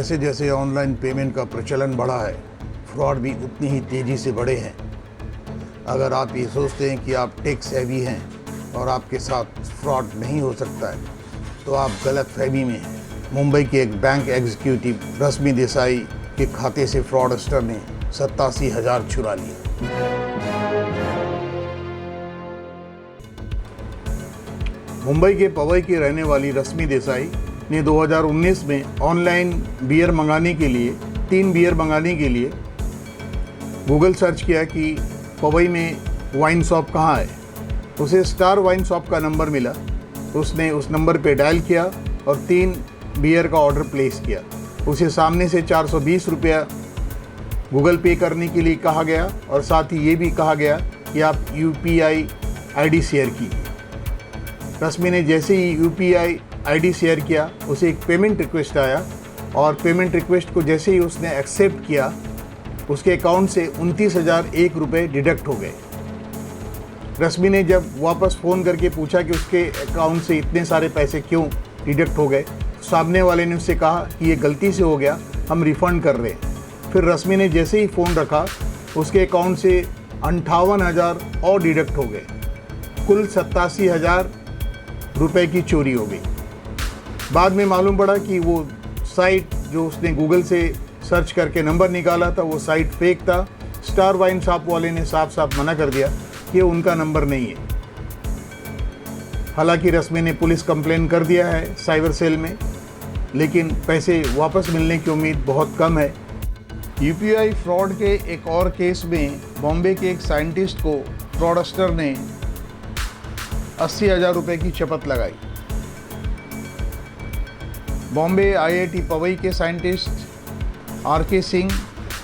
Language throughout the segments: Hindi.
जैसे जैसे ऑनलाइन पेमेंट का प्रचलन बढ़ा है, फ्रॉड भी उतनी ही तेज़ी से बढ़े हैं। अगर आप ये सोचते हैं कि आप टेक सेवी हैं और आपके साथ फ्रॉड नहीं हो सकता है, तो आप गलत फहमी में हैं। मुंबई के एक बैंक एग्जीक्यूटिव रश्मि देसाई के खाते से फ्रॉडस्टर ने 87,000 चुरा लिए। मुंबई के पवई की रहने वाली रश्मि देसाई ने 2019 में ऑनलाइन बियर मंगाने के लिए 3 बियर मंगाने के लिए गूगल सर्च किया कि पवई में वाइन शॉप कहाँ है। उसे स्टार वाइन शॉप का नंबर मिला। उसने उस नंबर पे डायल किया और 3 बियर का ऑर्डर प्लेस किया। उसे सामने से 420 रुपया गूगल पे करने के लिए कहा गया और साथ ही ये भी कहा गया कि आप UPI ID शेयर कीजिए। रश्मि ने जैसे ही UPI ID शेयर किया, उसे एक पेमेंट रिक्वेस्ट आया और पेमेंट रिक्वेस्ट को जैसे ही उसने एक्सेप्ट किया, उसके अकाउंट से 29,001 रुपये डिडक्ट हो गए। रश्मि ने जब वापस फ़ोन करके पूछा कि उसके अकाउंट से इतने सारे पैसे क्यों डिडक्ट हो गए, सामने वाले ने उससे कहा कि ये गलती से हो गया, हम रिफ़ंड कर रहे हैं। फिर रश्मि ने जैसे ही फ़ोन रखा, उसके अकाउंट से 58,000 और डिडक्ट हो गए। कुल 87,000 रुपये की चोरी हो गई। बाद में मालूम पड़ा कि वो साइट जो उसने गूगल से सर्च करके नंबर निकाला था, वो साइट फेक था। स्टार वाइन शॉप वाले ने साफ साफ मना कर दिया कि उनका नंबर नहीं है। हालांकि रश्मि ने पुलिस कंप्लेन कर दिया है साइबर सेल में, लेकिन पैसे वापस मिलने की उम्मीद बहुत कम है। UPI फ्रॉड के एक और केस में बॉम्बे के एक साइंटिस्ट को फ्रॉडस्टर ने 80,000 रुपये की चपत लगाई। बॉम्बे IIT पवई के साइंटिस्ट RK सिंह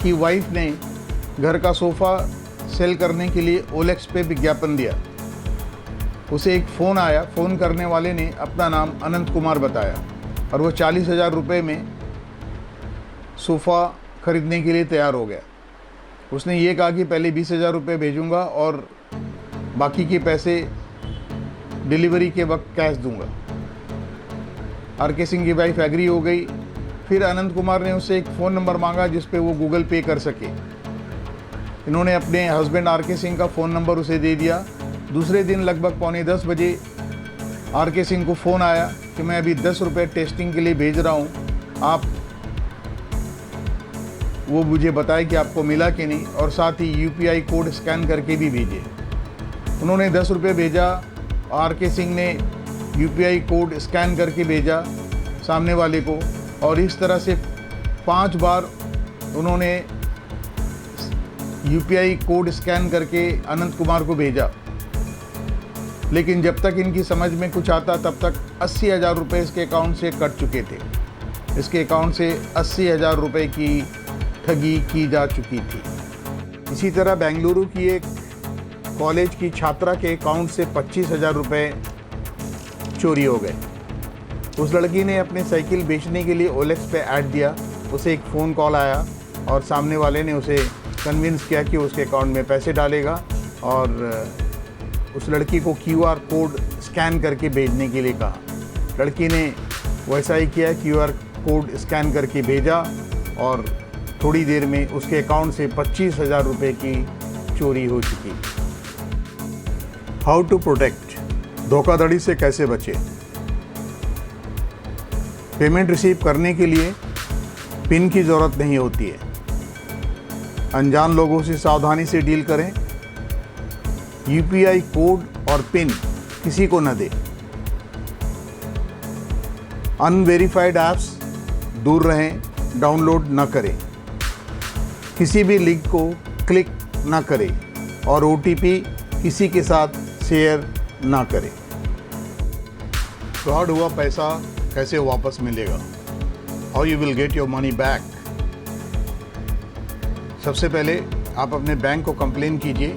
की वाइफ ने घर का सोफ़ा सेल करने के लिए OLX पे विज्ञापन दिया। उसे एक फ़ोन आया। फ़ोन करने वाले ने अपना नाम अनंत कुमार बताया और वो 40,000 रुपये में सोफ़ा ख़रीदने के लिए तैयार हो गया। उसने ये कहा कि पहले 20,000 रुपये भेजूँगा और बाकी के पैसे डिलीवरी के वक्त कैश दूंगा। RK सिंह की वाइफ एग्री हो गई। फिर अनंत कुमार ने उससे एक फ़ोन नंबर मांगा जिस पे वो गूगल पे कर सके। इन्होंने अपने हस्बैंड RK सिंह का फ़ोन नंबर उसे दे दिया। दूसरे दिन लगभग 9:45 बजे RK सिंह को फ़ोन आया कि मैं अभी 10 रुपये टेस्टिंग के लिए भेज रहा हूँ, आप वो मुझे बताए कि आपको मिला कि नहीं, और साथ ही UPI कोड स्कैन करके भी भेजे। उन्होंने 10 रुपये भेजा। RK सिंह ने UPI कोड स्कैन करके भेजा सामने वाले को, और इस तरह से 5 बार उन्होंने UPI कोड स्कैन करके अनंत कुमार को भेजा। लेकिन जब तक इनकी समझ में कुछ आता, तब तक 80,000 रुपये इसके अकाउंट से कट चुके थे। इसके अकाउंट से 80,000 रुपये की ठगी की जा चुकी थी। इसी तरह बेंगलुरु की एक कॉलेज की छात्रा के अकाउंट से 25,000 रुपये चोरी हो गए। उस लड़की ने अपनी साइकिल बेचने के लिए OLX पे ऐड दिया। उसे एक फ़ोन कॉल आया और सामने वाले ने उसे कन्विंस किया कि उसके अकाउंट में पैसे डालेगा और उस लड़की को QR कोड स्कैन करके भेजने के लिए कहा। लड़की ने वैसा ही किया, QR कोड स्कैन करके भेजा और थोड़ी देर में उसके अकाउंट से 25,000 रुपये की चोरी हो चुकी। हाउ टू प्रोटेक्ट, धोखाधड़ी से कैसे बचें। पेमेंट रिसीव करने के लिए पिन की ज़रूरत नहीं होती है। अनजान लोगों से सावधानी से डील करें। UPI कोड और पिन किसी को न दें। अनवेरिफाइड ऐप्स दूर रहें, डाउनलोड न करें। किसी भी लिंक को क्लिक न करें और OTP किसी के साथ शेयर ना करें। फ्रॉड हुआ पैसा कैसे वापस मिलेगा, how you will get your money back. सबसे पहले आप अपने बैंक को कंप्लेन कीजिए,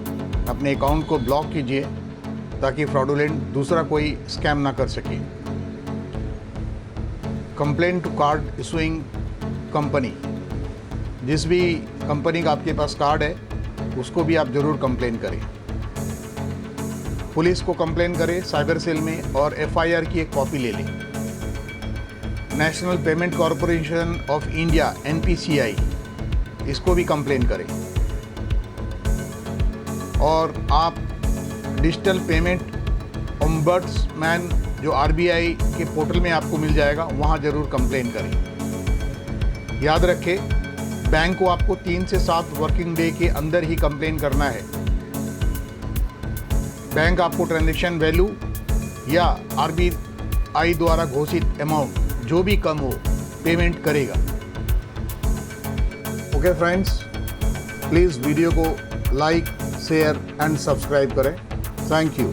अपने अकाउंट को ब्लॉक कीजिए ताकि फ्रॉडुलेंट दूसरा कोई स्कैम ना कर सके। Complain to card issuing company, जिस भी कंपनी का आपके पास कार्ड है उसको भी आप ज़रूर कंप्लेन करें। पुलिस को कंप्लेन करें साइबर सेल में और FIR की एक कॉपी ले लें। National payment corporation of India NPCI, इसको भी कंप्लेन करें। और आप डिजिटल पेमेंट ओम्बड्समैन जो RBI के पोर्टल में आपको मिल जाएगा, वहाँ ज़रूर कंप्लेन करें। याद रखें, बैंक को आपको 3 से 7 वर्किंग डे के अंदर ही कंप्लेन करना है। बैंक आपको ट्रांजैक्शन वैल्यू या RBI द्वारा घोषित अमाउंट जो भी कम हो पेमेंट करेगा। ओके फ्रेंड्स, प्लीज़ वीडियो को लाइक, शेयर एंड सब्सक्राइब करें। Thank you.